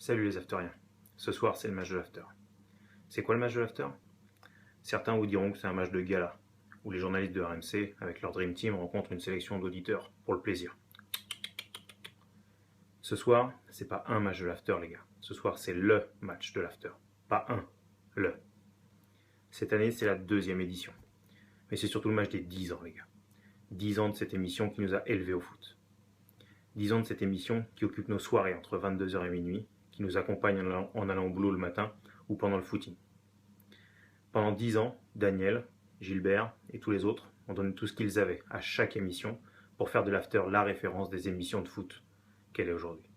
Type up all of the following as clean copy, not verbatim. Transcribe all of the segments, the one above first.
Salut les afteriens. Ce soir, c'est le match de l'after. C'est quoi le match de l'after? Certains vous diront que c'est un match de gala, où les journalistes de RMC, avec leur Dream Team, rencontrent une sélection d'auditeurs, pour le plaisir. Ce soir, c'est pas un match de l'after, les gars. Ce soir, c'est LE match de l'after. Pas un, le. Cette année, c'est la 2e édition. Mais c'est surtout le match des 10 ans, les gars. 10 ans de cette émission qui nous a élevés au foot. 10 ans de cette émission qui occupe nos soirées entre 22h et minuit, qui nous accompagne en allant au boulot le matin ou pendant le footing. Pendant 10 ans, Daniel, Gilbert et tous les autres ont donné tout ce qu'ils avaient à chaque émission pour faire de l'after la référence des émissions de foot qu'elle est aujourd'hui.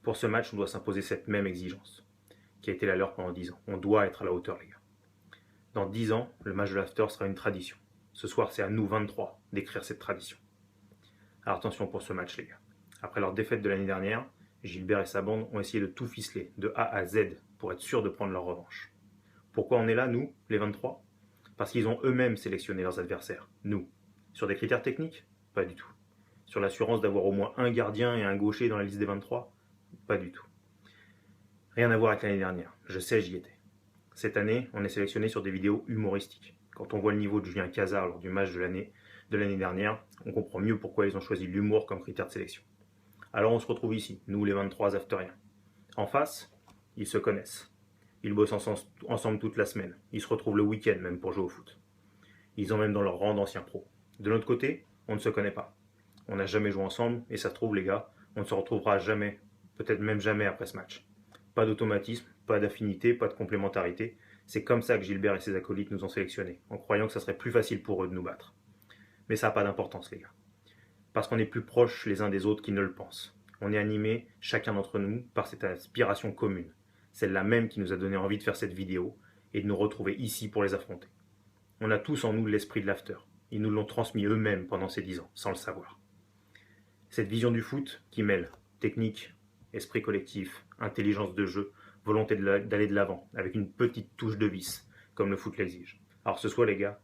Pour ce match, on doit s'imposer cette même exigence qui a été la leur pendant 10 ans. On doit être à la hauteur, les gars. Dans 10 ans, le match de l'after sera une tradition. Ce soir, c'est à nous 23 d'écrire cette tradition. Alors attention pour ce match, les gars. Après leur défaite de l'année dernière, Gilbert et sa bande ont essayé de tout ficeler, de A à Z, pour être sûrs de prendre leur revanche. Pourquoi on est là, nous, les 23 ? Parce qu'ils ont eux-mêmes sélectionné leurs adversaires, nous. Sur des critères techniques ? Pas du tout. Sur l'assurance d'avoir au moins un gardien et un gaucher dans la liste des 23 ? Pas du tout. Rien à voir avec l'année dernière. Je sais, j'y étais. Cette année, on est sélectionné sur des vidéos humoristiques. Quand on voit le niveau de Julien Cazard lors du match de l'année dernière, on comprend mieux pourquoi ils ont choisi l'humour comme critère de sélection. Alors on se retrouve ici, nous les 23 afteriens. En face, ils se connaissent. Ils bossent ensemble toute la semaine. Ils se retrouvent le week-end même pour jouer au foot. Ils ont même dans leur rang d'anciens pros. De notre côté, on ne se connaît pas. On n'a jamais joué ensemble et ça se trouve les gars, on ne se retrouvera jamais, peut-être même jamais après ce match. Pas d'automatisme, pas d'affinité, pas de complémentarité. C'est comme ça que Gilbert et ses acolytes nous ont sélectionnés, en croyant que ça serait plus facile pour eux de nous battre. Mais ça n'a pas d'importance les gars. Parce qu'on est plus proches les uns des autres qu'ils ne le pensent. On est animés, chacun d'entre nous, par cette aspiration commune. Celle-là même qui nous a donné envie de faire cette vidéo et de nous retrouver ici pour les affronter. On a tous en nous l'esprit de l'after. Ils nous l'ont transmis eux-mêmes pendant ces 10 ans, sans le savoir. Cette vision du foot qui mêle technique, esprit collectif, intelligence de jeu, volonté d'aller de l'avant, avec une petite touche de vice, comme le foot l'exige. Alors ce soir les gars,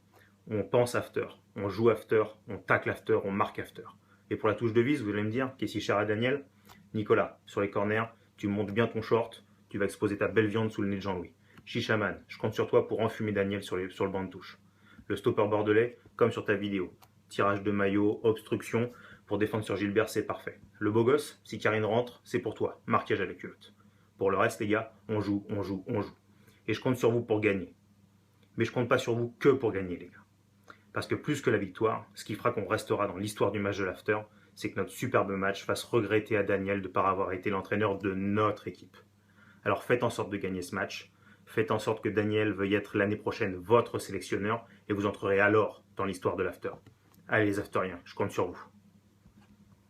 on pense after, on joue after, on tacle after, on marque after. Et pour la touche de vis, vous allez me dire, qui est si cher à Daniel ? Nicolas, sur les corners, tu montes bien ton short, tu vas exposer ta belle viande sous le nez de Jean-Louis. Chichaman, je compte sur toi pour enfumer Daniel sur le banc de touche. Le stopper bordelais, comme sur ta vidéo. Tirage de maillot, obstruction, pour défendre sur Gilbert, c'est parfait. Le beau gosse, si Karine rentre, c'est pour toi, marquage à la culotte. Pour le reste, les gars, on joue. Et je compte sur vous pour gagner. Mais je compte pas sur vous que pour gagner, les gars. Parce que plus que la victoire, ce qui fera qu'on restera dans l'histoire du match de l'after, c'est que notre superbe match fasse regretter à Daniel de ne pas avoir été l'entraîneur de notre équipe. Alors faites en sorte de gagner ce match, faites en sorte que Daniel veuille être l'année prochaine votre sélectionneur et vous entrerez alors dans l'histoire de l'after. Allez les afteriens, je compte sur vous.